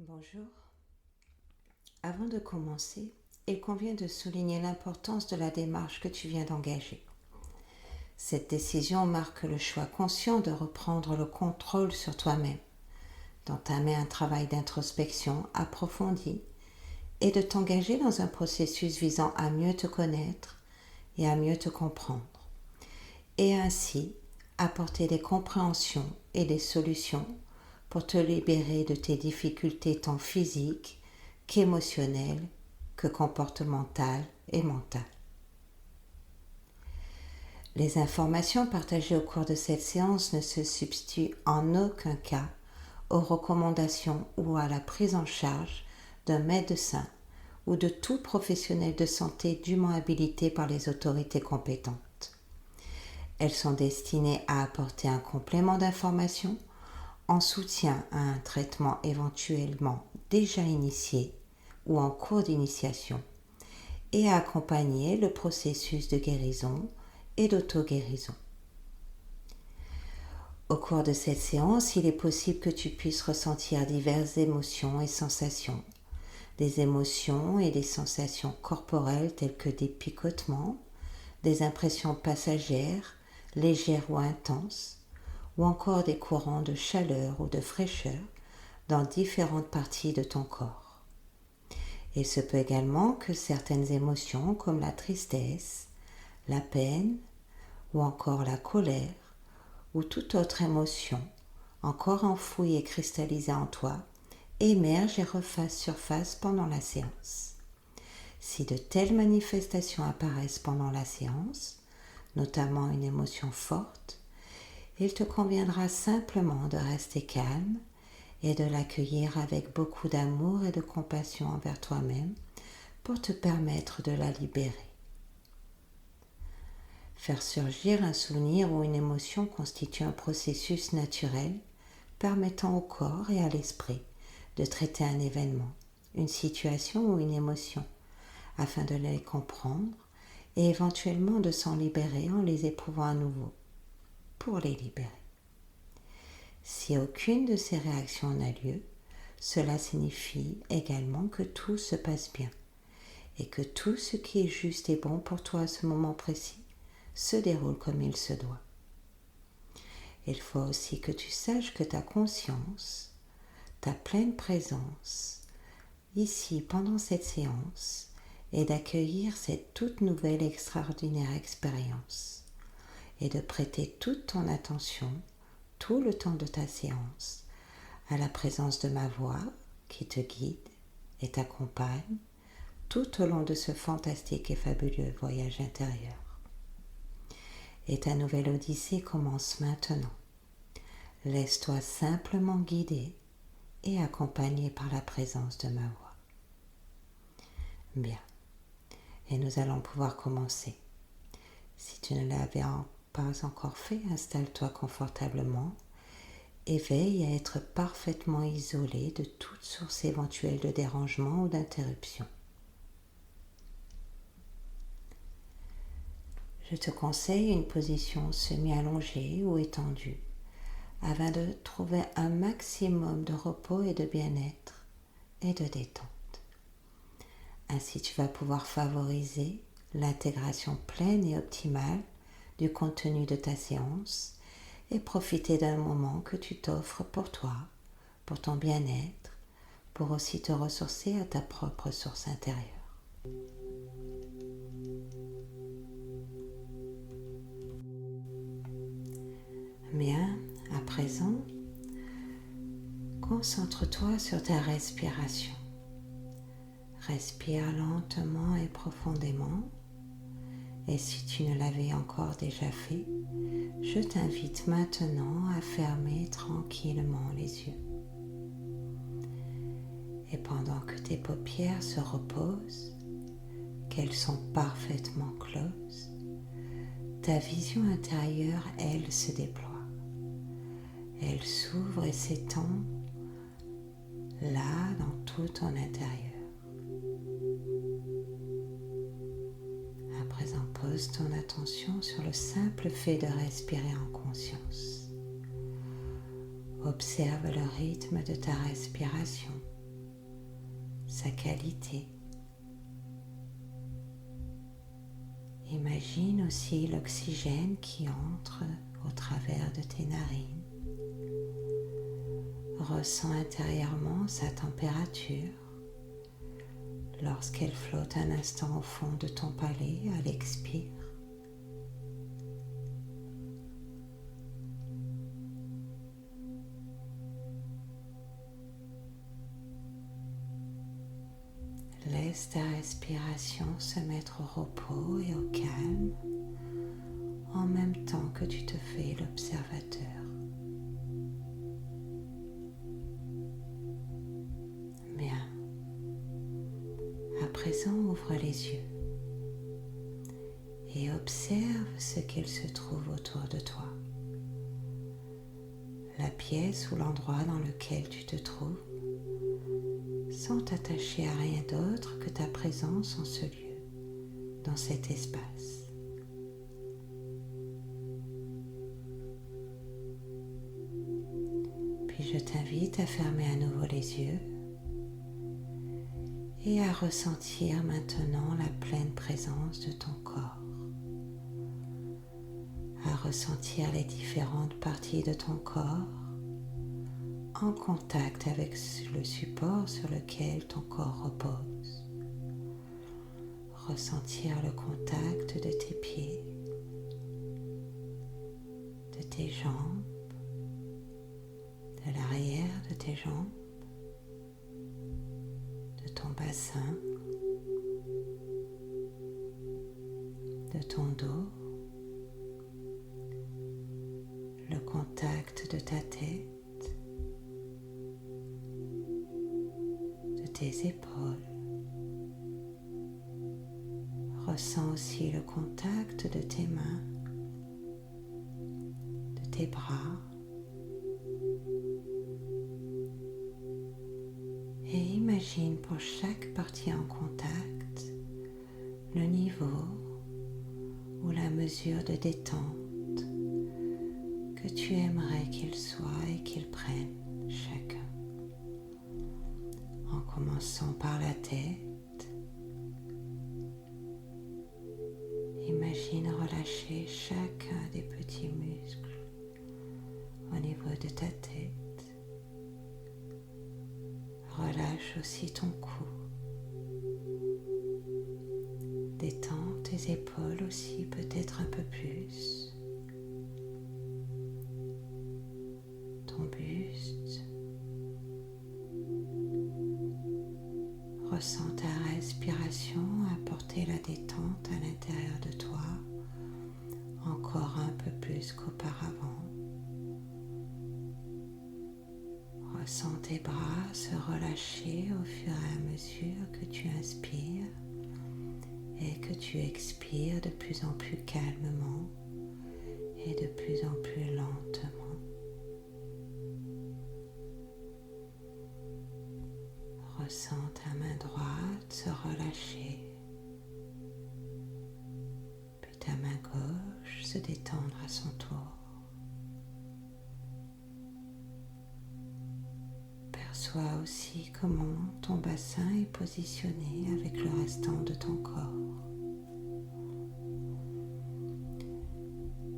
Bonjour. Avant de commencer, il convient de souligner l'importance de la démarche que tu viens d'engager. Cette décision marque le choix conscient de reprendre le contrôle sur toi-même, d'entamer un travail d'introspection approfondi et de t'engager dans un processus visant à mieux te connaître et à mieux te comprendre, et ainsi apporter des compréhensions et des solutions pour te libérer de tes difficultés tant physiques qu'émotionnelles, que comportementales et mentales. Les informations partagées au cours de cette séance ne se substituent en aucun cas aux recommandations ou à la prise en charge d'un médecin ou de tout professionnel de santé dûment habilité par les autorités compétentes. Elles sont destinées à apporter un complément d'information en soutien à un traitement éventuellement déjà initié ou en cours d'initiation et à accompagner le processus de guérison et d'auto-guérison. Au cours de cette séance, il est possible que tu puisses ressentir diverses émotions et sensations, des émotions et des sensations corporelles telles que des picotements, des impressions passagères, légères ou intenses, ou encore des courants de chaleur ou de fraîcheur dans différentes parties de ton corps. Il se peut également que certaines émotions comme la tristesse, la peine ou encore la colère ou toute autre émotion encore enfouie et cristallisée en toi émergent et refassent surface pendant la séance. Si de telles manifestations apparaissent pendant la séance, notamment une émotion forte, il te conviendra simplement de rester calme et de l'accueillir avec beaucoup d'amour et de compassion envers toi-même pour te permettre de la libérer. Faire surgir un souvenir ou une émotion constitue un processus naturel permettant au corps et à l'esprit de traiter un événement, une situation ou une émotion afin de les comprendre et éventuellement de s'en libérer en les éprouvant à nouveau pour les libérer. Si aucune de ces réactions n'a lieu, cela signifie également que tout se passe bien et que tout ce qui est juste et bon pour toi à ce moment précis se déroule comme il se doit. Il faut aussi que tu saches que ta conscience, ta pleine présence, ici pendant cette séance, est d'accueillir cette toute nouvelle extraordinaire expérience et de prêter toute ton attention tout le temps de ta séance à la présence de ma voix qui te guide et t'accompagne tout au long de ce fantastique et fabuleux voyage intérieur. Et ta nouvelle odyssée commence maintenant. Laisse-toi simplement guider et accompagner par la présence de ma voix. Bien, et nous allons pouvoir commencer. Si tu ne l'avais pas encore fait, installe-toi confortablement et veille à être parfaitement isolé de toute source éventuelle de dérangement ou d'interruption. Je te conseille une position semi-allongée ou étendue afin de trouver un maximum de repos et de bien-être et de détente. Ainsi, tu vas pouvoir favoriser l'intégration pleine et optimale du contenu de ta séance et profiter d'un moment que tu t'offres pour toi, pour ton bien-être, pour aussi te ressourcer à ta propre source intérieure. Bien, à présent, concentre-toi sur ta respiration. Respire lentement et profondément. Et si tu ne l'avais encore déjà fait, je t'invite maintenant à fermer tranquillement les yeux. Et pendant que tes paupières se reposent, qu'elles sont parfaitement closes, ta vision intérieure, elle, se déploie. Elle s'ouvre et s'étend là dans tout ton intérieur. À présent, pose ton attention sur le simple fait de respirer en conscience. Observe le rythme de ta respiration sa qualité. Imagine aussi l'oxygène qui entre au travers de tes narines. Ressens intérieurement sa température lorsqu'elle flotte un instant au fond de ton palais à l'expire. Laisse ta respiration se mettre au repos et au calme en même temps que tu te fais l'observateur. Bien. À présent, ouvre les yeux et observe ce qu'il se trouve autour de toi. La pièce ou l'endroit dans lequel tu te trouves, sans t'attacher à rien d'autre que ta présence en ce lieu, dans cet espace. Puis je t'invite à fermer à nouveau les yeux et à ressentir maintenant la pleine présence de ton corps, à ressentir les différentes parties de ton corps en contact avec le support sur lequel ton corps repose. Ressentir le contact de tes pieds, de tes jambes, de l'arrière de tes jambes, de ton bassin, de ton dos, le contact de ta tête, tes épaules. Ressens aussi le contact de tes mains, de tes bras. Et imagine pour chaque partie en contact le niveau ou la mesure de détente que tu aimerais qu'il soit et qu'il prenne chacun. En commençant par la tête, imagine relâcher chacun des petits muscles au niveau de ta tête. Relâche aussi ton cou. Détends tes épaules aussi peut-être un peu plus. Ton buste. Ressens ta respiration apporter la détente à l'intérieur de toi, encore un peu plus qu'auparavant. Ressens tes bras se relâcher au fur et à mesure que tu inspires et que tu expires de plus en plus calmement et de plus en plus lentement. Ressens ta main droite se relâcher, puis ta main gauche se détendre à son tour. Perçois aussi comment ton bassin est positionné avec le restant de ton corps.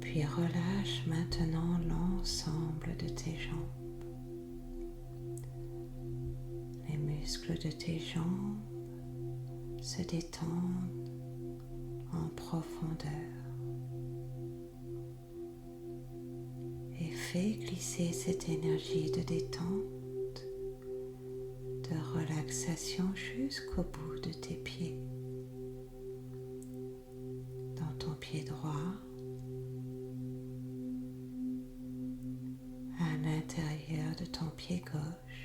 Puis relâche maintenant l'ensemble de tes jambes. Les muscles de tes jambes se détendent en profondeur et fais glisser cette énergie de détente, de relaxation jusqu'au bout de tes pieds, dans ton pied droit, à l'intérieur de ton pied gauche.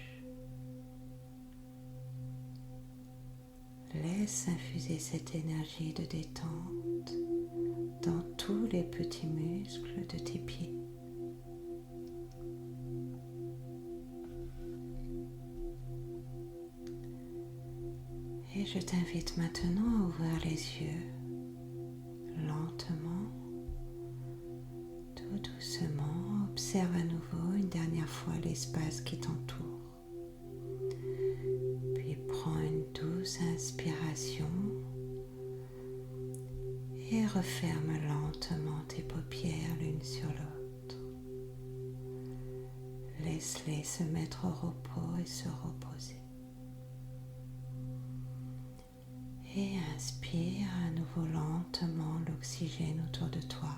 Laisse infuser cette énergie de détente dans tous les petits muscles de tes pieds. Et je t'invite maintenant à ouvrir les yeux lentement, tout doucement. Observe à nouveau une dernière fois l'espace qui t'entoure. Puis prends une referme lentement tes paupières l'une sur l'autre. Laisse-les se mettre au repos et se reposer. Et inspire à nouveau lentement l'oxygène autour de toi,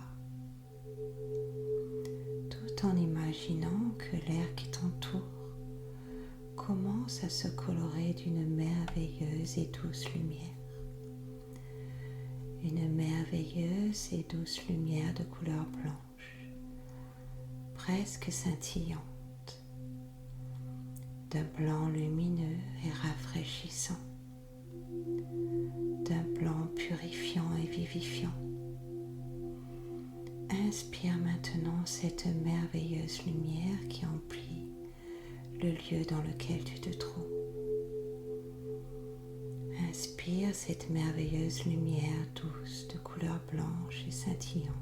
tout en imaginant que l'air qui t'entoure commence à se colorer d'une merveilleuse et douce lumière. Une merveilleuse et douce lumière de couleur blanche, presque scintillante, d'un blanc lumineux et rafraîchissant, d'un blanc purifiant et vivifiant. Inspire maintenant cette merveilleuse lumière qui emplit le lieu dans lequel tu te trouves. Inspire cette merveilleuse lumière douce de couleur blanche et scintillante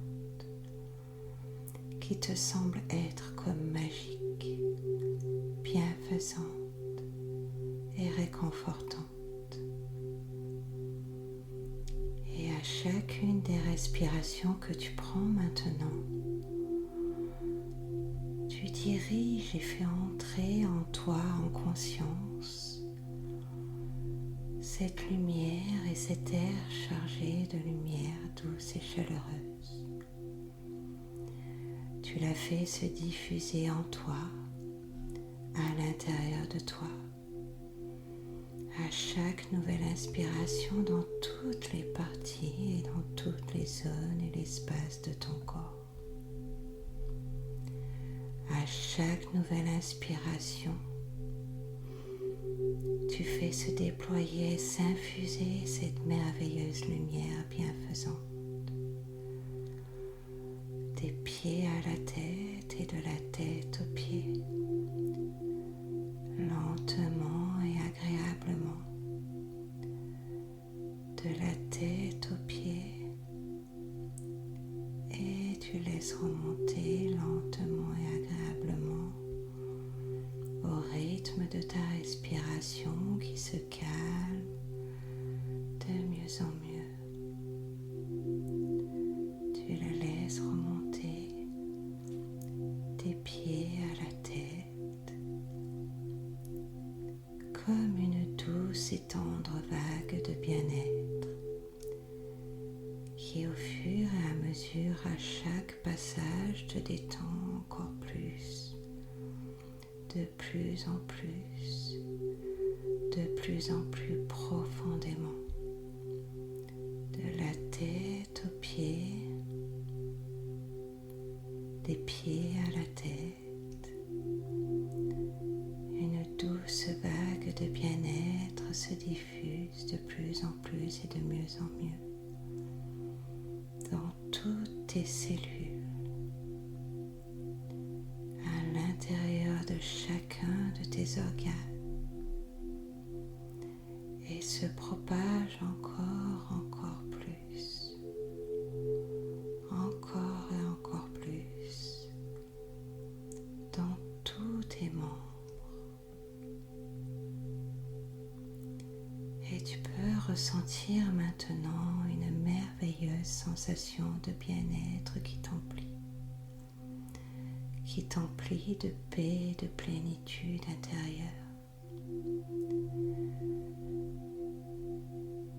qui te semble être comme magique, bienfaisante et réconfortante. Et à chacune des respirations que tu prends maintenant, tu diriges et fais entrer en toi en conscience cette lumière et cet air chargé de lumière douce et chaleureuse. Tu la fais se diffuser en toi, à l'intérieur de toi, à chaque nouvelle inspiration dans toutes les parties et dans toutes les zones et l'espace de ton corps. À chaque nouvelle inspiration, tu fais se déployer et s'infuser cette merveilleuse lumière bienfaisante. Des pieds à la tête et de la tête aux pieds, lentement et agréablement. De la tête aux pieds, et tu laisses remonter lentement et agréablement au rythme de ta respiration qui se calme de mieux en mieux. Tu la laisses remonter des pieds à la tête comme une douce et tendre vague de bien-être qui au fur et à mesure à chaque passage te détend encore plus. De plus en plus profondément, de la tête aux pieds, des pieds à la tête. Une douce vague de bien-être se diffuse de plus en plus et de mieux en mieux dans toutes tes cellules, à l'intérieur de chacun de tes organes, et se propage encore plus, encore et encore plus, dans tous tes membres. Et tu peux ressentir maintenant une merveilleuse sensation de bien-être qui t'emplit de paix et de plénitude intérieure.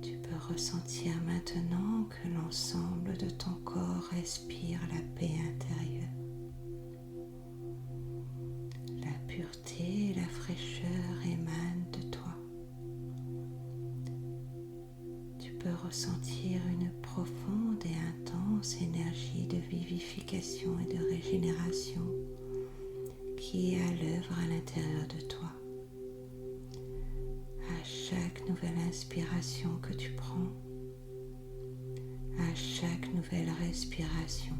Tu peux ressentir maintenant que l'ensemble de ton corps respire la paix intérieure. La pureté et la fraîcheur émanent de toi. Tu peux ressentir une profonde et intense énergie de vivification et de régénération qui est à l'œuvre à l'intérieur de toi. À chaque nouvelle inspiration que tu prends, à chaque nouvelle respiration,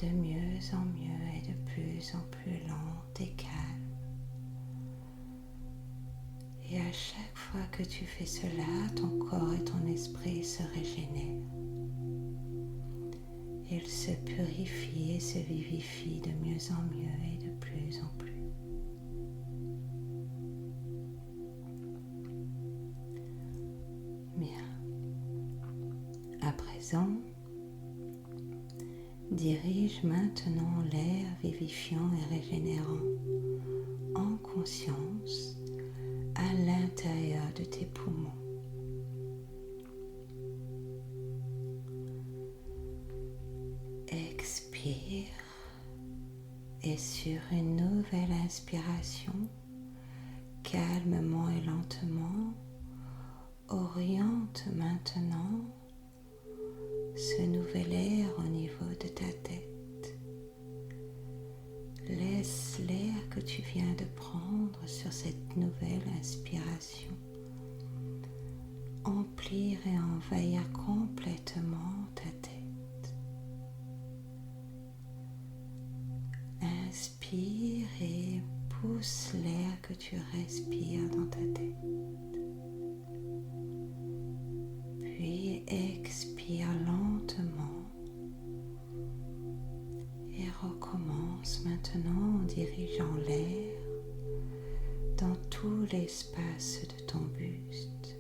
de mieux en mieux et de plus en plus lente et calme. Et à chaque fois que tu fais cela, ton corps et ton esprit se régénèrent. Ils se purifient et se vivifient de mieux en mieux et de plus en plus. Bien. À présent, présent, dirige maintenant l'air vivifiant et régénérant en conscience à l'intérieur de tes poumons. Expire et sur une nouvelle inspiration, calmement et lentement, oriente maintenant ce nouvel air au niveau de ta tête. Laisse l'air que tu viens de prendre sur cette nouvelle inspiration emplir et envahir complètement ta tête. Inspire et pousse l'air que tu respires dans ta tête. Puis expire lentement et recommence maintenant en dirigeant l'air dans tout l'espace de ton buste.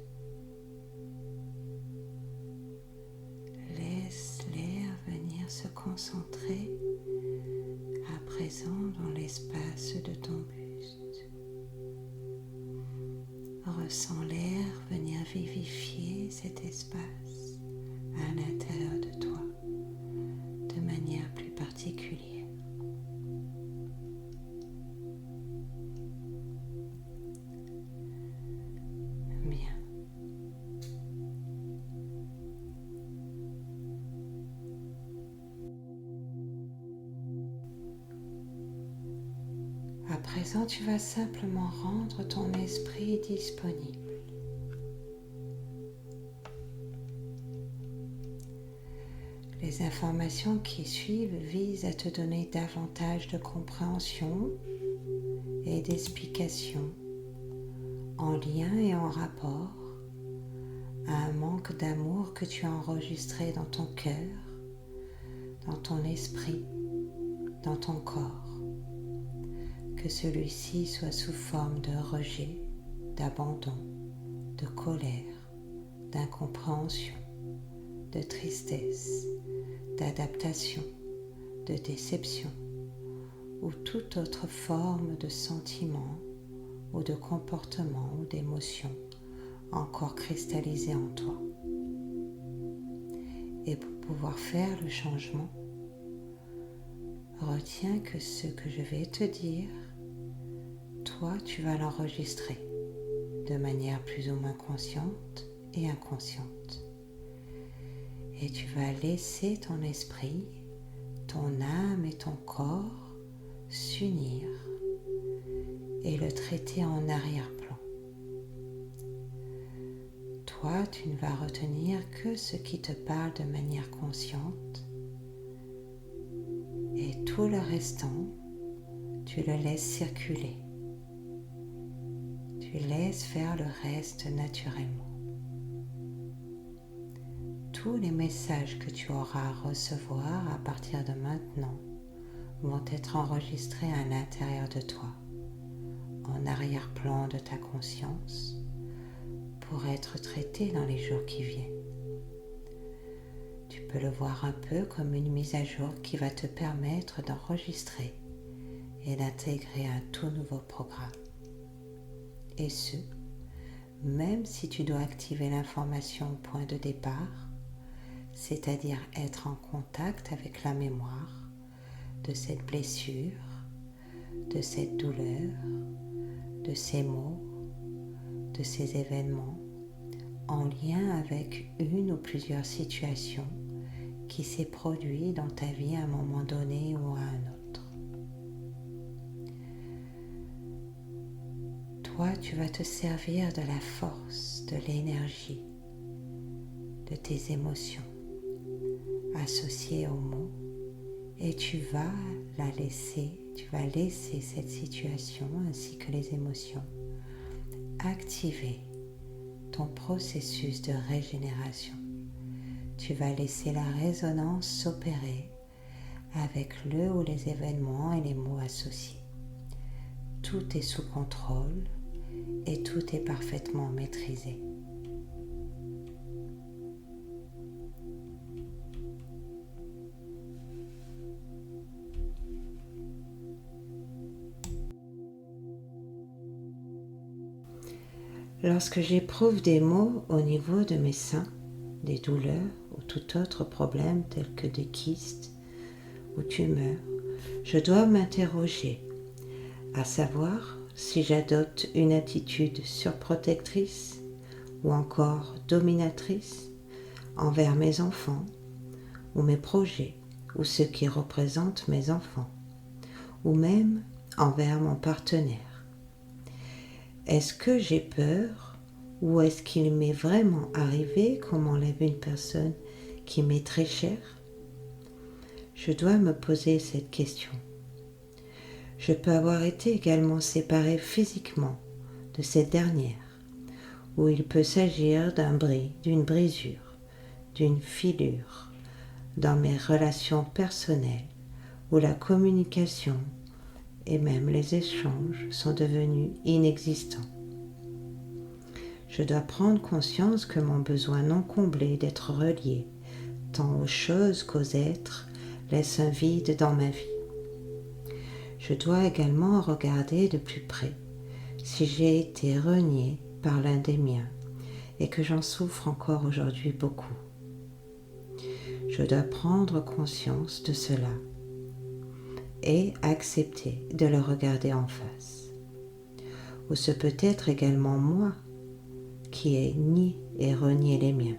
Laisse l'air venir se concentrer à présent dans l'espace de ton buste. Ressens l'air venir vivifier cet espace à l'intérieur de toi de manière plus particulière. Bien. À présent, tu vas simplement rendre ton esprit disponible. Les informations qui suivent visent à te donner davantage de compréhension et d'explication en lien et en rapport à un manque d'amour que tu as enregistré dans ton cœur, dans ton esprit, dans ton corps. Que celui-ci soit sous forme de rejet, d'abandon, de colère, d'incompréhension, de tristesse, d'adaptation, de déception ou toute autre forme de sentiment ou de comportement ou d'émotion encore cristallisé en toi. Et pour pouvoir faire le changement, retiens que ce que je vais te dire, toi, tu vas l'enregistrer de manière plus ou moins consciente et inconsciente. Et tu vas laisser ton esprit, ton âme et ton corps s'unir et le traiter en arrière-plan. Toi, tu ne vas retenir que ce qui te parle de manière consciente et tout le restant, tu le laisses circuler. Tu laisses faire le reste naturellement. Tous les messages que tu auras à recevoir à partir de maintenant vont être enregistrés à l'intérieur de toi, en arrière-plan de ta conscience, pour être traités dans les jours qui viennent. Tu peux le voir un peu comme une mise à jour qui va te permettre d'enregistrer et d'intégrer un tout nouveau programme. Et ce, même si tu dois activer l'information au point de départ, c'est-à-dire être en contact avec la mémoire de cette blessure, de cette douleur, de ces mots, de ces événements, en lien avec une ou plusieurs situations qui s'est produit dans ta vie à un moment donné ou à un autre. Toi, tu vas te servir de la force, de l'énergie, de tes émotions associées aux mots et tu vas laisser cette situation ainsi que les émotions activer ton processus de régénération. Tu vas laisser la résonance s'opérer avec le ou les événements et les mots associés. Tout est sous contrôle et tout est parfaitement maîtrisé. Lorsque j'éprouve des maux au niveau de mes seins, des douleurs ou tout autre problème tel que des kystes ou tumeurs, je dois m'interroger, à savoir si j'adopte une attitude surprotectrice ou encore dominatrice envers mes enfants ou mes projets ou ceux qui représentent mes enfants ou même envers mon partenaire. Est-ce que j'ai peur ou est-ce qu'il m'est vraiment arrivé qu'on m'enlève une personne qui m'est très chère? Je dois me poser cette question. Je peux avoir été également séparé physiquement de cette dernière, ou il peut s'agir d'une brisure, d'une filure dans mes relations personnelles, où la communication et même les échanges sont devenus inexistants. Je dois prendre conscience que mon besoin non comblé d'être relié, tant aux choses qu'aux êtres, laisse un vide dans ma vie. Je dois également regarder de plus près si j'ai été renié par l'un des miens et que j'en souffre encore aujourd'hui beaucoup. Je dois prendre conscience de cela et accepter de le regarder en face. Ou ce peut être également moi qui ai nié et renié les miens.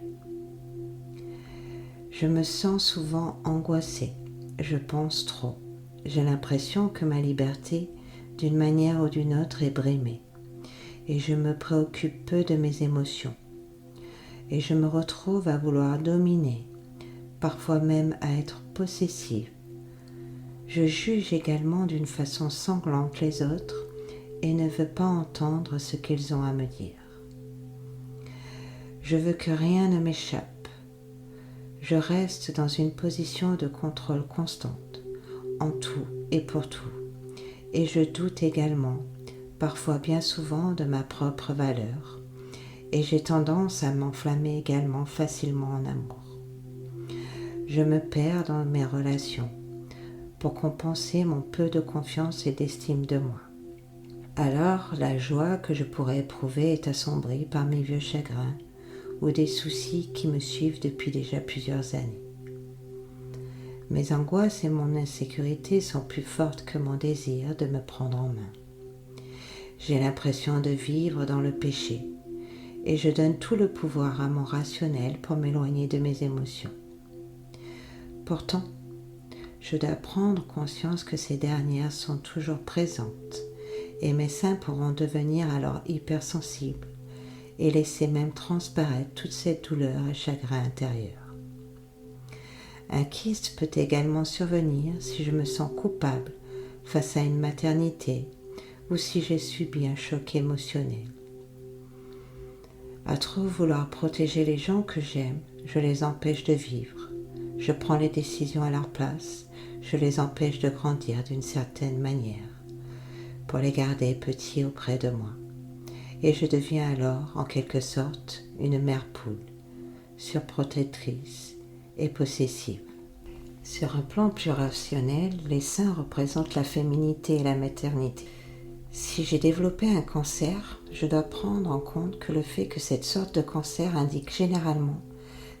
Je me sens souvent angoissée, je pense trop. J'ai l'impression que ma liberté, d'une manière ou d'une autre, est brimée et je me préoccupe peu de mes émotions. Et je me retrouve à vouloir dominer, parfois même à être possessive. Je juge également d'une façon sanglante les autres et ne veux pas entendre ce qu'ils ont à me dire. Je veux que rien ne m'échappe. Je reste dans une position de contrôle constante, en tout et pour tout, et je doute également, parfois bien souvent, de ma propre valeur, et j'ai tendance à m'enflammer également facilement en amour. Je me perds dans mes relations pour compenser mon peu de confiance et d'estime de moi. Alors la joie que je pourrais éprouver est assombrie par mes vieux chagrins ou des soucis qui me suivent depuis déjà plusieurs années. Mes angoisses et mon insécurité sont plus fortes que mon désir de me prendre en main. J'ai l'impression de vivre dans le péché et je donne tout le pouvoir à mon rationnel pour m'éloigner de mes émotions. Pourtant, je dois prendre conscience que ces dernières sont toujours présentes et mes seins pourront devenir alors hypersensibles et laisser même transparaître toute cette douleur et chagrin intérieur. Un kyste peut également survenir si je me sens coupable face à une maternité ou si j'ai subi un choc émotionnel. À trop vouloir protéger les gens que j'aime, je les empêche de vivre. Je prends les décisions à leur place, je les empêche de grandir d'une certaine manière, pour les garder petits auprès de moi. Et je deviens alors, en quelque sorte, une mère poule, surprotectrice et possessive. Sur un plan plus rationnel, les seins représentent la féminité et la maternité. Si j'ai développé un cancer, je dois prendre en compte que le fait que cette sorte de cancer indique généralement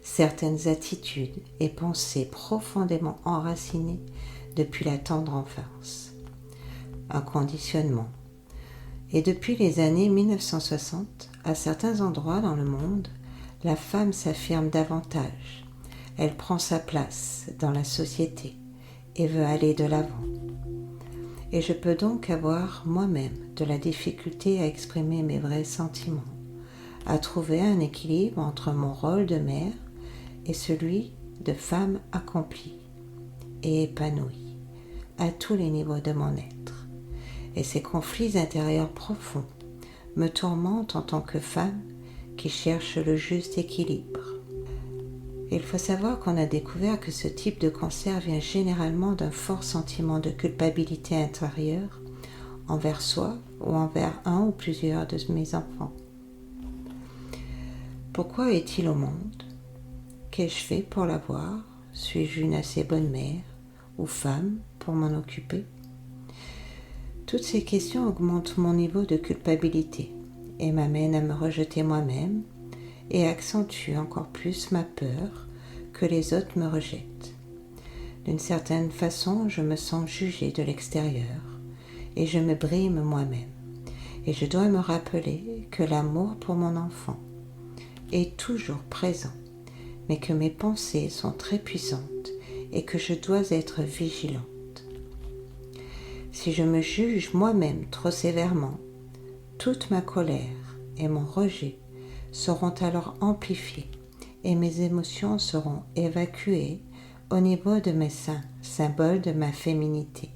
certaines attitudes et pensées profondément enracinées depuis la tendre enfance. Un conditionnement. Et depuis les années 1960, à certains endroits dans le monde, la femme s'affirme davantage. Elle prend sa place dans la société et veut aller de l'avant. Et je peux donc avoir moi-même de la difficulté à exprimer mes vrais sentiments, à trouver un équilibre entre mon rôle de mère et celui de femme accomplie et épanouie à tous les niveaux de mon être. Et ces conflits intérieurs profonds me tourmentent en tant que femme qui cherche le juste équilibre. Il faut savoir qu'on a découvert que ce type de cancer vient généralement d'un fort sentiment de culpabilité intérieure envers soi ou envers un ou plusieurs de mes enfants. Pourquoi est-il au monde? Qu'ai-je fait pour l'avoir? Suis-je une assez bonne mère ou femme pour m'en occuper? Toutes ces questions augmentent mon niveau de culpabilité et m'amène à me rejeter moi-même et accentue encore plus ma peur que les autres me rejettent. D'une certaine façon, je me sens jugée de l'extérieur et je me brime moi-même. Et je dois me rappeler que l'amour pour mon enfant est toujours présent, mais que mes pensées sont très puissantes et que je dois être vigilante. Si je me juge moi-même trop sévèrement, toute ma colère et mon rejet seront alors amplifiés et mes émotions seront évacuées au niveau de mes seins, symboles de ma féminité,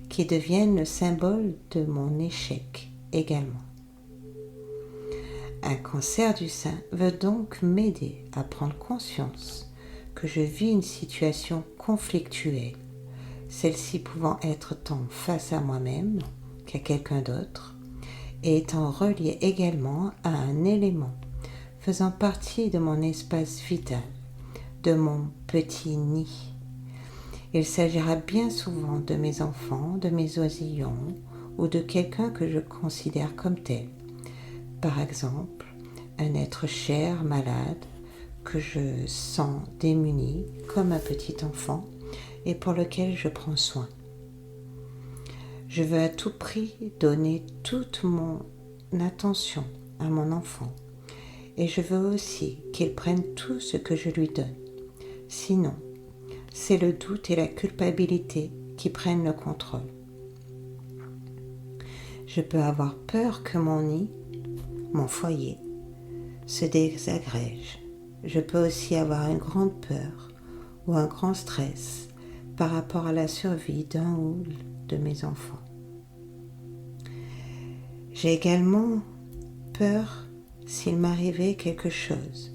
qui deviennent le symbole de mon échec également. Un cancer du sein veut donc m'aider à prendre conscience que je vis une situation conflictuelle, celle-ci pouvant être tant face à moi-même qu'à quelqu'un d'autre, et étant reliée également à un élément faisant partie de mon espace vital, de mon petit nid. Il s'agira bien souvent de mes enfants, de mes oisillons ou de quelqu'un que je considère comme tel. Par exemple, un être cher, malade, que je sens démuni comme un petit enfant et pour lequel je prends soin. Je veux à tout prix donner toute mon attention à mon enfant et je veux aussi qu'il prenne tout ce que je lui donne. Sinon, c'est le doute et la culpabilité qui prennent le contrôle. Je peux avoir peur que mon nid, mon foyer, se désagrège. Je peux aussi avoir une grande peur ou un grand stress par rapport à la survie d'un ou de mes enfants. J'ai également peur s'il m'arrivait quelque chose,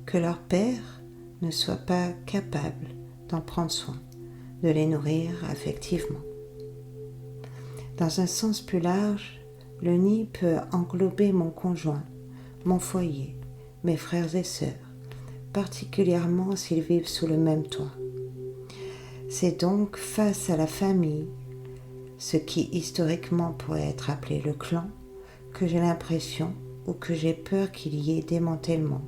que leur père ne soit pas capable d'en prendre soin, de les nourrir affectivement. Dans un sens plus large, le nid peut englober mon conjoint, mon foyer, mes frères et sœurs, particulièrement s'ils vivent sous le même toit. C'est donc face à la famille, ce qui historiquement pourrait être appelé le clan, que j'ai l'impression ou que j'ai peur qu'il y ait démantèlement,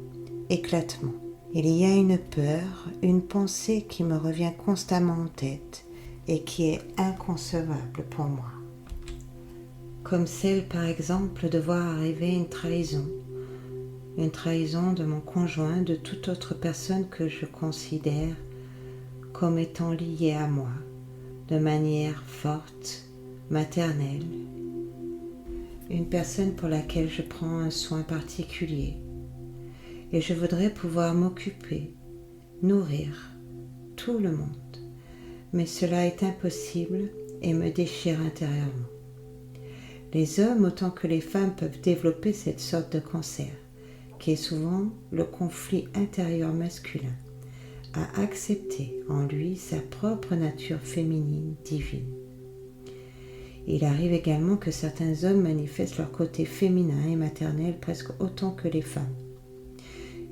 éclatement. Il y a une peur, une pensée qui me revient constamment en tête et qui est inconcevable pour moi. Comme celle par exemple de voir arriver une trahison de mon conjoint, de toute autre personne que je considère comme étant liée à moi, de manière forte, maternelle, une personne pour laquelle je prends un soin particulier. Et je voudrais pouvoir m'occuper, nourrir tout le monde. Mais cela est impossible et me déchire intérieurement. Les hommes autant que les femmes peuvent développer cette sorte de cancer, qui est souvent le conflit intérieur masculin, à accepter en lui sa propre nature féminine divine. Il arrive également que certains hommes manifestent leur côté féminin et maternel presque autant que les femmes.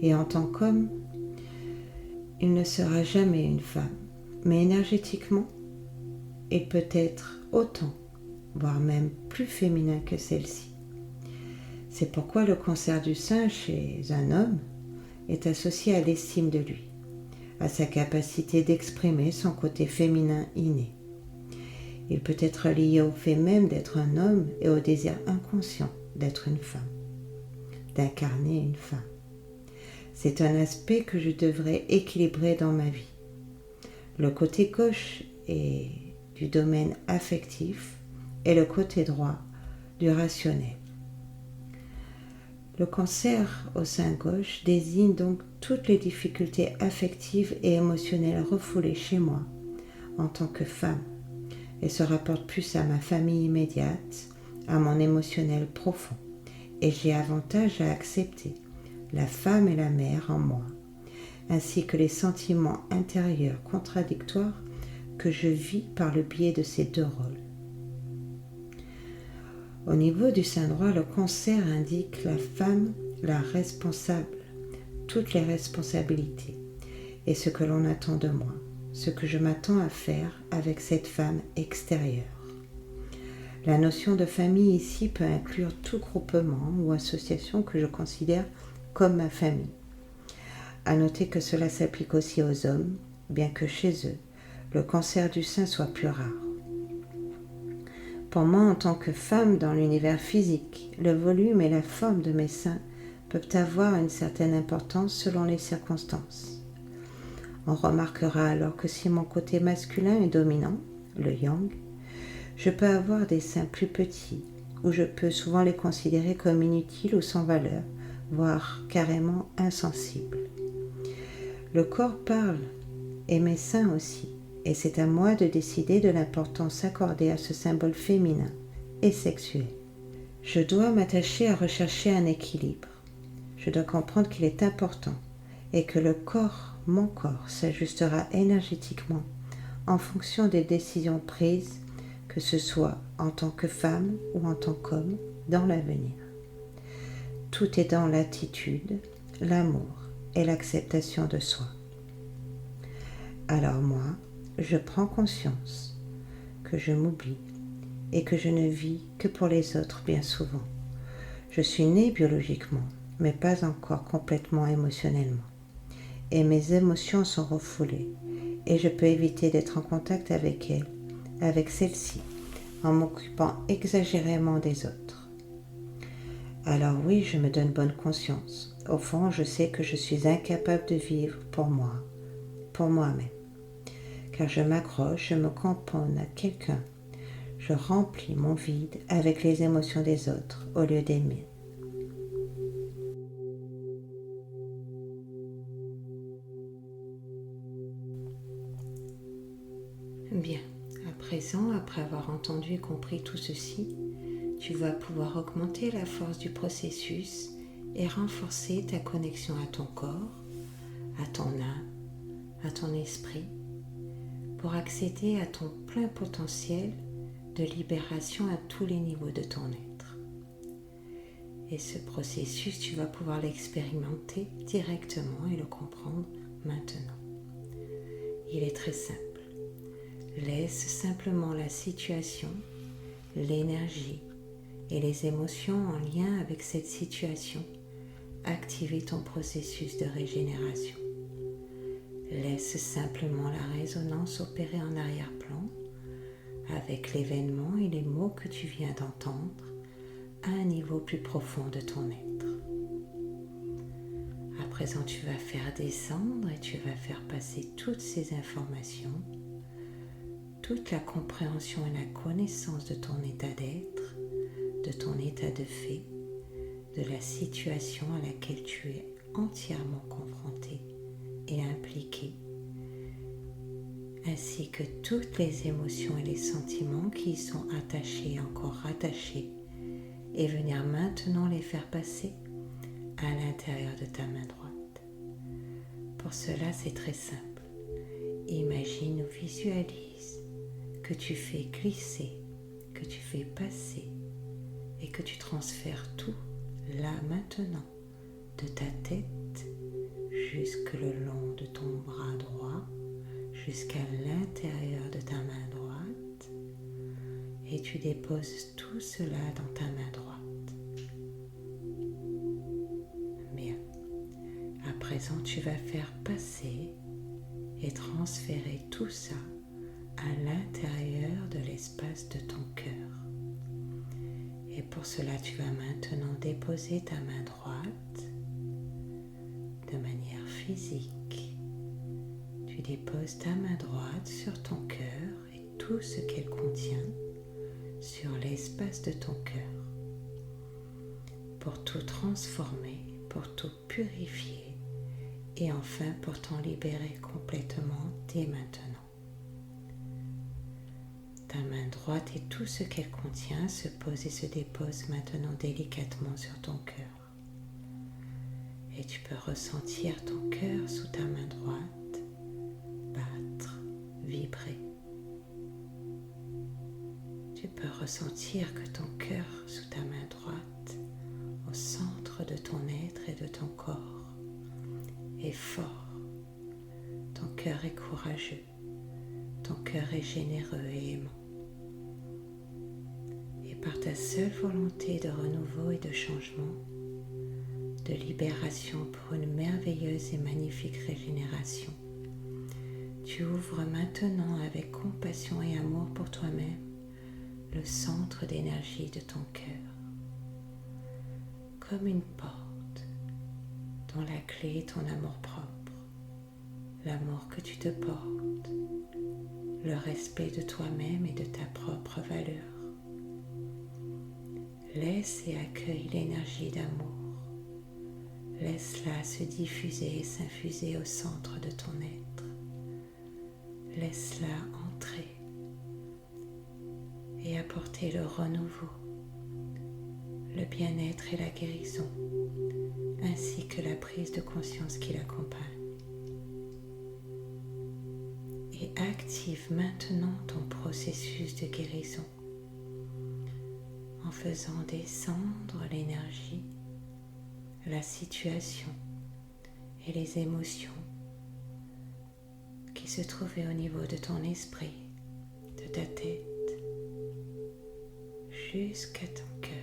Et en tant qu'homme, il ne sera jamais une femme, mais énergétiquement, il peut être autant, voire même plus féminin que celle-ci. C'est pourquoi le cancer du sein chez un homme est associé à l'estime de lui, à sa capacité d'exprimer son côté féminin inné. Il peut être lié au fait même d'être un homme et au désir inconscient d'être une femme, d'incarner une femme. C'est un aspect que je devrais équilibrer dans ma vie. Le côté gauche est du domaine affectif et le côté droit du rationnel. Le cancer au sein gauche désigne donc toutes les difficultés affectives et émotionnelles refoulées chez moi en tant que femme et se rapporte plus à ma famille immédiate, à mon émotionnel profond. Et j'ai avantage à accepter la femme et la mère en moi, ainsi que les sentiments intérieurs contradictoires que je vis par le biais de ces deux rôles. Au niveau du sein droit, le cancer indique la femme, la responsable, toutes les responsabilités et ce que l'on attend de moi, ce que je m'attends à faire avec cette femme extérieure. La notion de famille ici peut inclure tout groupement ou association que je considère comme ma famille. À noter que cela s'applique aussi aux hommes, bien que chez eux, le cancer du sein soit plus rare. Pour moi, en tant que femme dans l'univers physique, le volume et la forme de mes seins peuvent avoir une certaine importance selon les circonstances. On remarquera alors que si mon côté masculin est dominant, le yang, je peux avoir des seins plus petits, ou je peux souvent les considérer comme inutiles ou sans valeur, voire carrément insensibles. Le corps parle, et mes seins aussi, et c'est à moi de décider de l'importance accordée à ce symbole féminin et sexuel. Je dois m'attacher à rechercher un équilibre. Je dois comprendre qu'il est important et que le corps, mon corps, s'ajustera énergétiquement en fonction des décisions prises, que ce soit en tant que femme ou en tant qu'homme, dans l'avenir. Tout est dans l'attitude, l'amour et l'acceptation de soi. Alors moi, je prends conscience que je m'oublie et que je ne vis que pour les autres bien souvent. Je suis née biologiquement, mais pas encore complètement émotionnellement. Et mes émotions sont refoulées et je peux éviter d'être en contact avec elles, avec celles-ci, en m'occupant exagérément des autres. Alors oui, je me donne bonne conscience. Au fond, je sais que je suis incapable de vivre pour moi, pour moi-même. Car je m'accroche, je me cramponne à quelqu'un. Je remplis mon vide avec les émotions des autres au lieu des miennes. Bien, à présent, après avoir entendu et compris tout ceci, tu vas pouvoir augmenter la force du processus et renforcer ta connexion à ton corps, à ton âme, à ton esprit, pour accéder à ton plein potentiel de libération à tous les niveaux de ton être. Et ce processus, tu vas pouvoir l'expérimenter directement et le comprendre maintenant. Il est très simple. Laisse simplement la situation, l'énergie et les émotions en lien avec cette situation activer ton processus de régénération. Laisse simplement la résonance opérer en arrière-plan avec l'événement et les mots que tu viens d'entendre à un niveau plus profond de ton être. À présent, tu vas faire descendre et tu vas faire passer toutes ces informations, toute la compréhension et la connaissance de ton état d'être, de ton état de fait, de la situation à laquelle tu es entièrement confronté et impliqué, ainsi que toutes les émotions et les sentiments qui y sont attachés et encore rattachés, et venir maintenant les faire passer à l'intérieur de ta main droite. Pour cela, c'est très simple. Imagine ou visualise que tu fais glisser, que tu fais passer et que tu transfères tout là maintenant de ta tête jusque le long de ton bras droit, jusqu'à l'intérieur de ta main droite, et tu déposes tout cela dans ta main droite. Bien. À présent, tu vas faire passer et transférer tout ça à l'intérieur de l'espace de ton cœur. Et pour cela, tu vas maintenant déposer ta main droite de manière physique. Tu déposes ta main droite sur ton cœur et tout ce qu'elle contient sur l'espace de ton cœur. Pour tout transformer, pour tout purifier et enfin pour t'en libérer complètement dès maintenant. Ta main droite et tout ce qu'elle contient se pose et se dépose maintenant délicatement sur ton cœur. Et tu peux ressentir ton cœur sous ta main droite battre, vibrer. Tu peux ressentir que ton cœur sous ta main droite, au centre de ton être et de ton corps, est fort. Ton cœur est courageux. Ton cœur est généreux et aimant. ta seule volonté de renouveau et de changement, de libération pour une merveilleuse et magnifique régénération. Tu ouvres maintenant avec compassion et amour pour toi-même le centre d'énergie de ton cœur, comme une porte dont la clé est ton amour-propre, l'amour que tu te portes, le respect de toi-même et de ta propre valeur. Laisse et accueille l'énergie d'amour. Laisse-la se diffuser et s'infuser au centre de ton être. Laisse-la entrer et apporter le renouveau, le bien-être et la guérison, ainsi que la prise de conscience qui l'accompagne. Et active maintenant ton processus de guérison en faisant descendre l'énergie, la situation et les émotions qui se trouvaient au niveau de ton esprit, de ta tête, jusqu'à ton cœur.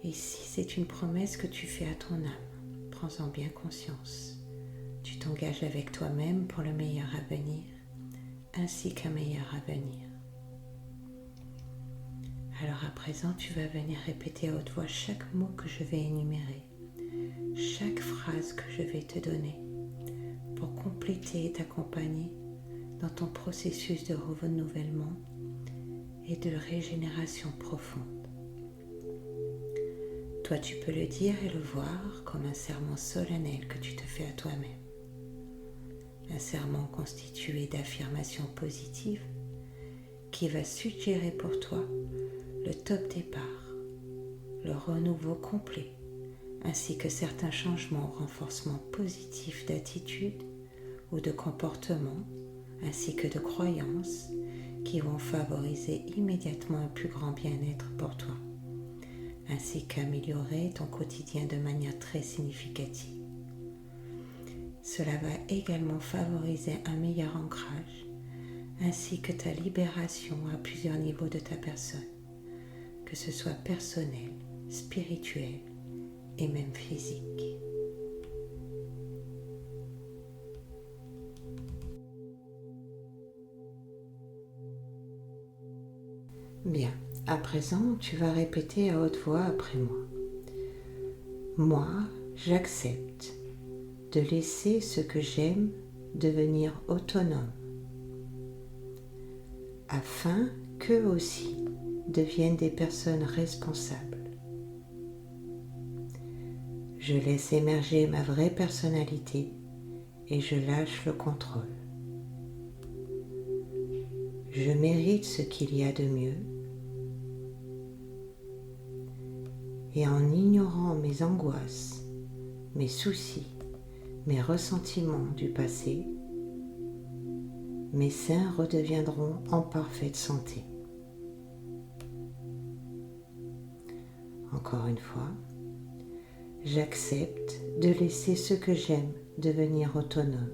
Ici, c'est une promesse que tu fais à ton âme. Prends-en bien conscience. Tu t'engages avec toi-même pour le meilleur à venir, ainsi qu'un meilleur avenir. Alors à présent, tu vas venir répéter à haute voix chaque mot que je vais énumérer, chaque phrase que je vais te donner, pour compléter et t'accompagner dans ton processus de renouvellement et de régénération profonde. Toi, tu peux le dire et le voir comme un serment solennel que tu te fais à toi-même. Un serment constitué d'affirmations positives qui va suggérer pour toi le top départ, le renouveau complet, ainsi que certains changements ou renforcements positifs d'attitude ou de comportement, ainsi que de croyances qui vont favoriser immédiatement un plus grand bien-être pour toi, ainsi qu'améliorer ton quotidien de manière très significative. Cela va également favoriser un meilleur ancrage, ainsi que ta libération à plusieurs niveaux de ta personne, que ce soit personnel, spirituel et même physique. Bien, à présent, tu vas répéter à haute voix après moi. Moi, j'accepte de laisser ce que j'aime devenir autonome, afin qu'eux aussi deviennent des personnes responsables. Je laisse émerger ma vraie personnalité et je lâche le contrôle. Je mérite ce qu'il y a de mieux et en ignorant mes angoisses, mes soucis, mes ressentiments du passé, mes seins redeviendront en parfaite santé. Encore une fois, j'accepte de laisser ce que j'aime devenir autonome,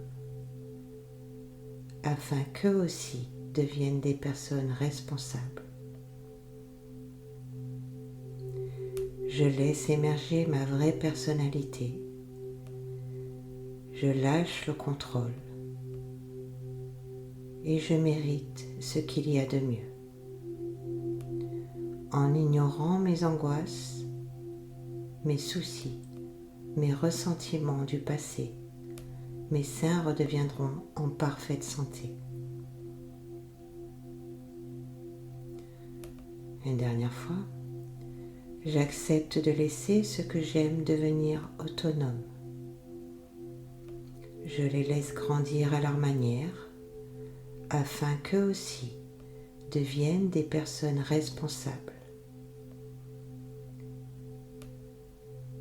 afin qu'eux aussi deviennent des personnes responsables. Je laisse émerger ma vraie personnalité. Je lâche le contrôle et je mérite ce qu'il y a de mieux. En ignorant mes angoisses, mes soucis, mes ressentiments du passé, mes seins redeviendront en parfaite santé. Une dernière fois, j'accepte de laisser ce que j'aime devenir autonome. Je les laisse grandir à leur manière, afin qu'eux aussi deviennent des personnes responsables.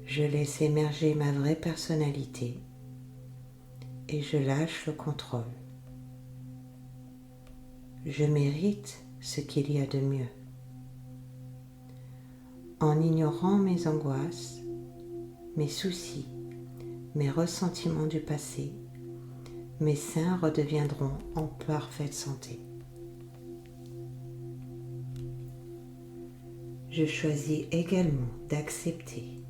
Je laisse émerger ma vraie personnalité et je lâche le contrôle. Je mérite ce qu'il y a de mieux. En ignorant mes angoisses, mes soucis, mes ressentiments du passé, mes seins redeviendront en parfaite santé. Je choisis également d'accepter,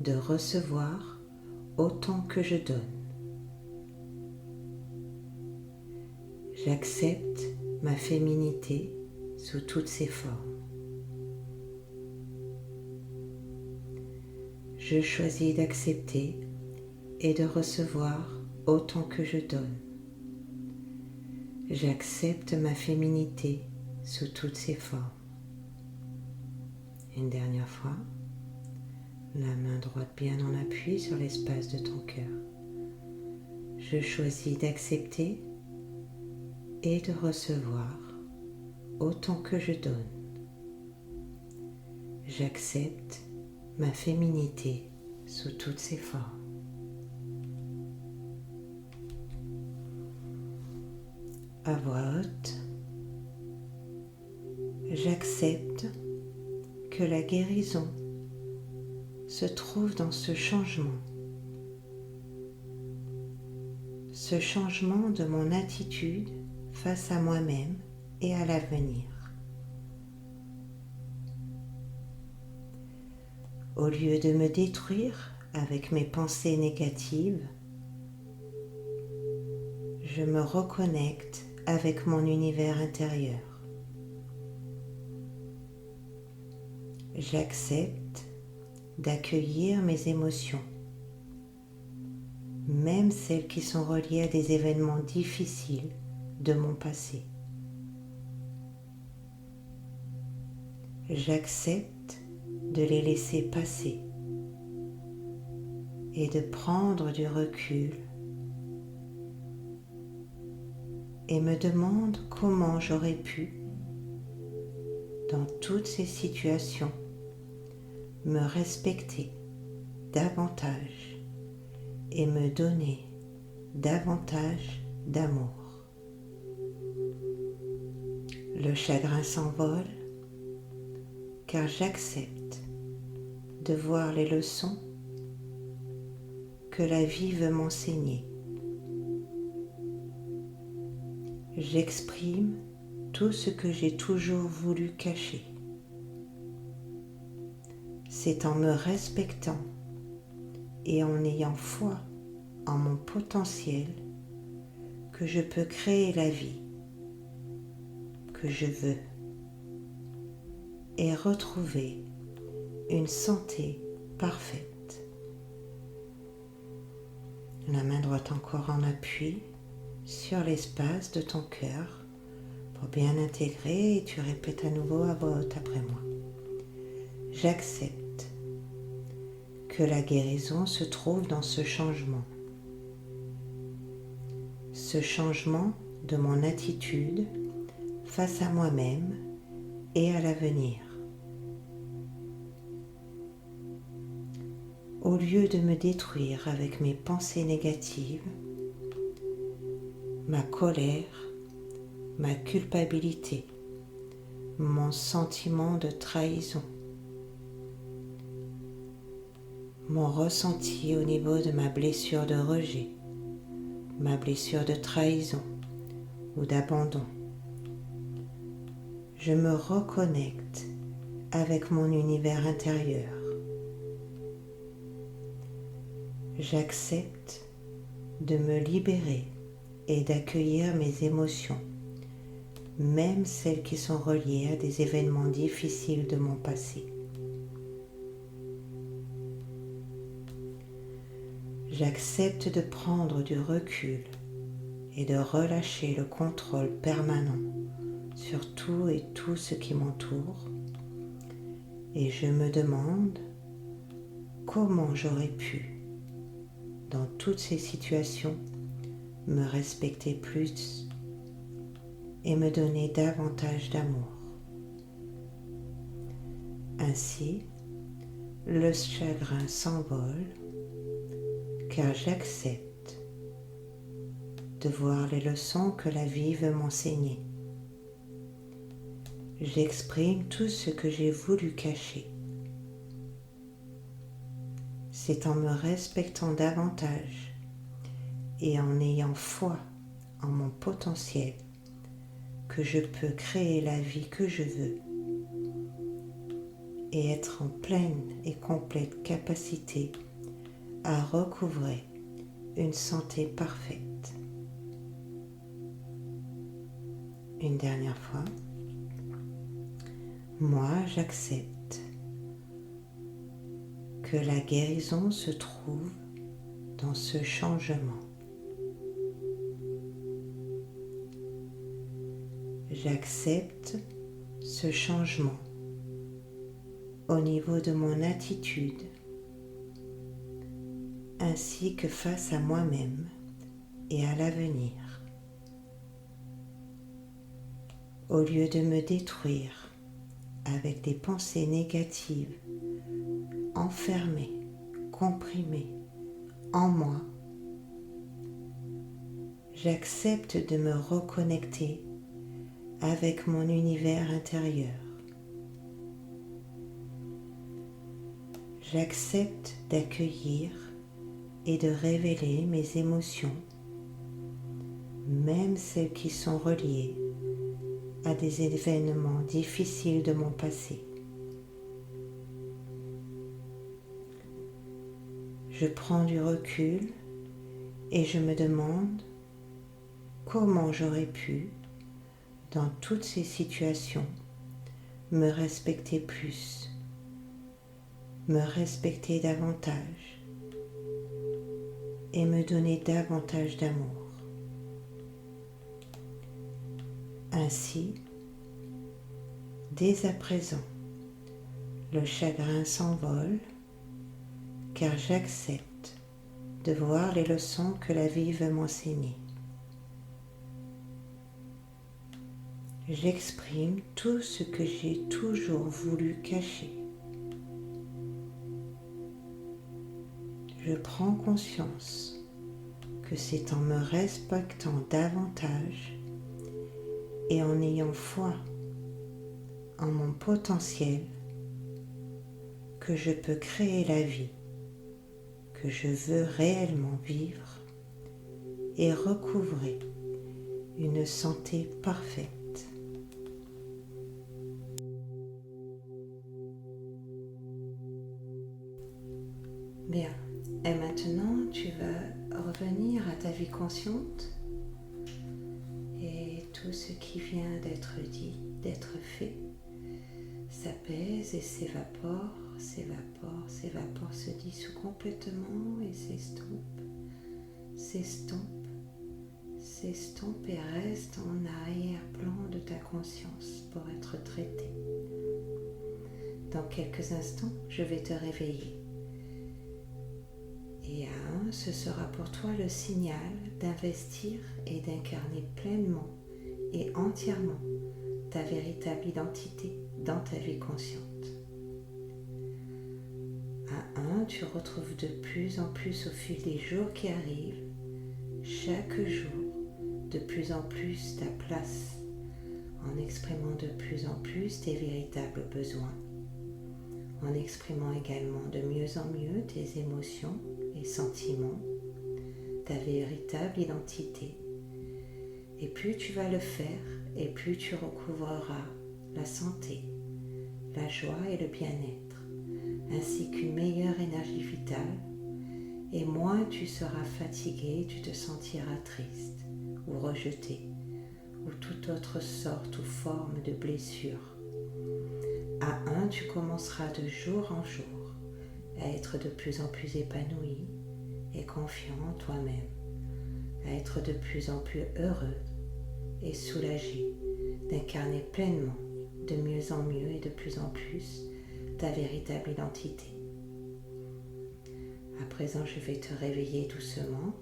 de recevoir autant que je donne. J'accepte ma féminité sous toutes ses formes. Je choisis d'accepter et de recevoir autant que je donne. J'accepte ma féminité sous toutes ses formes. Une dernière fois, la main droite bien en appui sur l'espace de ton cœur. Je choisis d'accepter et de recevoir autant que je donne. J'accepte ma féminité sous toutes ses formes. À voix haute, j'accepte que la guérison se trouve dans ce changement de mon attitude face à moi-même et à l'avenir. Au lieu de me détruire avec mes pensées négatives, je me reconnecte avec mon univers intérieur. J'accepte d'accueillir mes émotions, même celles qui sont reliées à des événements difficiles de mon passé. J'accepte de les laisser passer et de prendre du recul et me demande comment j'aurais pu, dans toutes ces situations, me respecter davantage et me donner davantage d'amour. Le chagrin s'envole car j'accepte de voir les leçons que la vie veut m'enseigner. J'exprime tout ce que j'ai toujours voulu cacher. C'est en me respectant et en ayant foi en mon potentiel que je peux créer la vie que je veux et retrouver une santé parfaite. La main droite encore en appui sur l'espace de ton cœur pour bien intégrer, et tu répètes à nouveau à voix haute après moi. J'accepte que la guérison se trouve dans ce changement de mon attitude face à moi-même et à l'avenir. Au lieu de me détruire avec mes pensées négatives, ma colère, ma culpabilité, mon sentiment de trahison, mon ressenti au niveau de ma blessure de rejet, ma blessure de trahison ou d'abandon. Je me reconnecte avec mon univers intérieur. J'accepte de me libérer et d'accueillir mes émotions, même celles qui sont reliées à des événements difficiles de mon passé. J'accepte de prendre du recul et de relâcher le contrôle permanent sur tout et tout ce qui m'entoure, et je me demande comment j'aurais pu, dans toutes ces situations, me respecter plus et me donner davantage d'amour. Ainsi, le chagrin s'envole car j'accepte de voir les leçons que la vie veut m'enseigner. J'exprime tout ce que j'ai voulu cacher. C'est en me respectant davantage et en ayant foi en mon potentiel que je peux créer la vie que je veux et être en pleine et complète capacité à recouvrer une santé parfaite. Une dernière fois, moi j'accepte que la guérison se trouve dans ce changement. J'accepte ce changement au niveau de mon attitude ainsi que face à moi-même et à l'avenir. Au lieu de me détruire avec des pensées négatives, enfermées, comprimées en moi, j'accepte de me reconnecter avec mon univers intérieur. J'accepte d'accueillir et de révéler mes émotions, même celles qui sont reliées à des événements difficiles de mon passé. Je prends du recul et je me demande comment j'aurais pu, dans toutes ces situations, me respecter plus, me respecter davantage et me donner davantage d'amour. Ainsi, dès à présent, le chagrin s'envole car j'accepte de voir les leçons que la vie veut m'enseigner. J'exprime tout ce que j'ai toujours voulu cacher. Je prends conscience que c'est en me respectant davantage et en ayant foi en mon potentiel que je peux créer la vie que je veux réellement vivre et recouvrer une santé parfaite. Bien, et maintenant tu vas revenir à ta vie consciente et tout ce qui vient d'être dit, d'être fait, s'apaise et s'évapore, se dissout complètement et s'estompe et reste en arrière-plan de ta conscience pour être traité. Dans quelques instants, je vais te réveiller. Et à 1, ce sera pour toi le signal d'investir et d'incarner pleinement et entièrement ta véritable identité dans ta vie consciente. À 1, tu retrouves de plus en plus au fil des jours qui arrivent, chaque jour, de plus en plus ta place, en exprimant de plus en plus tes véritables besoins, en exprimant également de mieux en mieux tes émotions et sentiments, ta véritable identité. Et plus tu vas le faire, et plus tu recouvreras la santé, la joie et le bien-être, ainsi qu'une meilleure énergie vitale, et moins tu seras fatigué, tu te sentiras triste ou rejeté, ou toute autre sorte ou forme de blessure. À 1, tu commenceras de jour en jour à être de plus en plus épanoui et confiant en toi-même, à être de plus en plus heureux et soulagé d'incarner pleinement, de mieux en mieux et de plus en plus ta véritable identité. À présent, je vais te réveiller doucement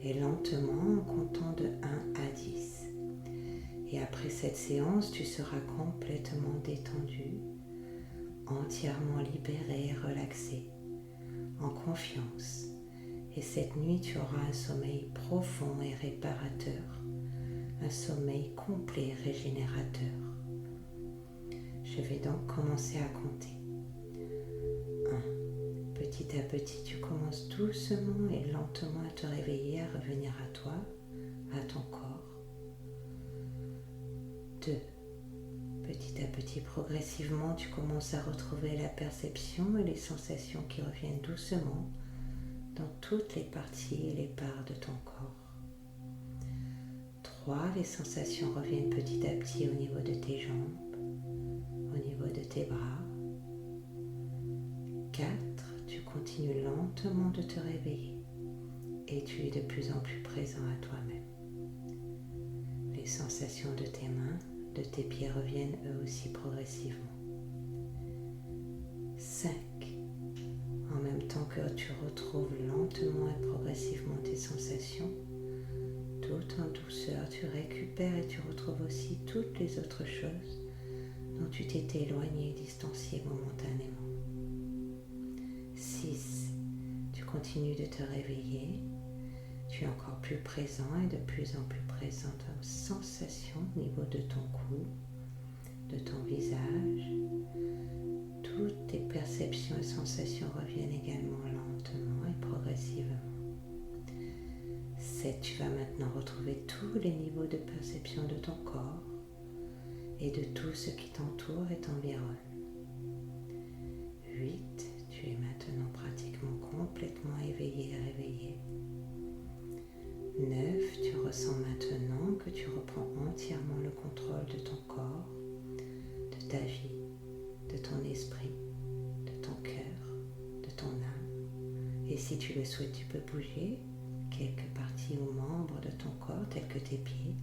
et lentement en comptant de 1 à 10. Et après cette séance, tu seras complètement détendu, entièrement libéré et relaxé, en confiance. Et cette nuit, tu auras un sommeil profond et réparateur, un sommeil complet et régénérateur. Je vais donc commencer à compter. 1. Petit à petit, tu commences doucement et lentement à te réveiller, à revenir à toi, à ton corps. 2. Petit à petit, progressivement, tu commences à retrouver la perception et les sensations qui reviennent doucement dans toutes les parties et les parts de ton corps. 3. Les sensations reviennent petit à petit au niveau de tes jambes, au niveau de tes bras. 4. Tu continues lentement de te réveiller et tu es de plus en plus présent à toi-même. Les sensations de tes mains, de tes pieds reviennent eux aussi progressivement. 5. En même temps que tu retrouves lentement et progressivement tes sensations, tout en douceur, tu récupères et tu retrouves aussi toutes les autres choses dont tu t'étais éloigné et distancié momentanément. 6. Tu continues de te réveiller. Tu es encore plus présent et de plus en plus présent aux sensations au niveau de ton cou, de ton visage. Toutes tes perceptions et sensations reviennent également lentement et progressivement. 7. Tu vas maintenant retrouver tous les niveaux de perception de ton corps et de tout ce qui t'entoure et t'environne. 8. Tu es maintenant pratiquement complètement éveillé et réveillé. 9. Tu ressens maintenant que tu reprends entièrement le contrôle de ton corps, de ta vie, de ton esprit, de ton cœur, de ton âme. Et si tu le souhaites, tu peux bouger quelques parties ou membres de ton corps tels que tes pieds,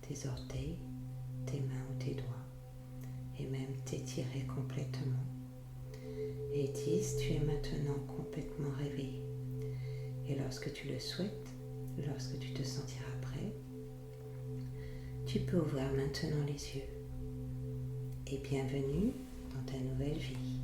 tes orteils, tes mains ou tes doigts, et même t'étirer complètement. Et 10. Tu es maintenant complètement réveillé. Et lorsque tu le souhaites, lorsque tu te sentiras prêt, tu peux ouvrir maintenant les yeux. Et bienvenue dans ta nouvelle vie.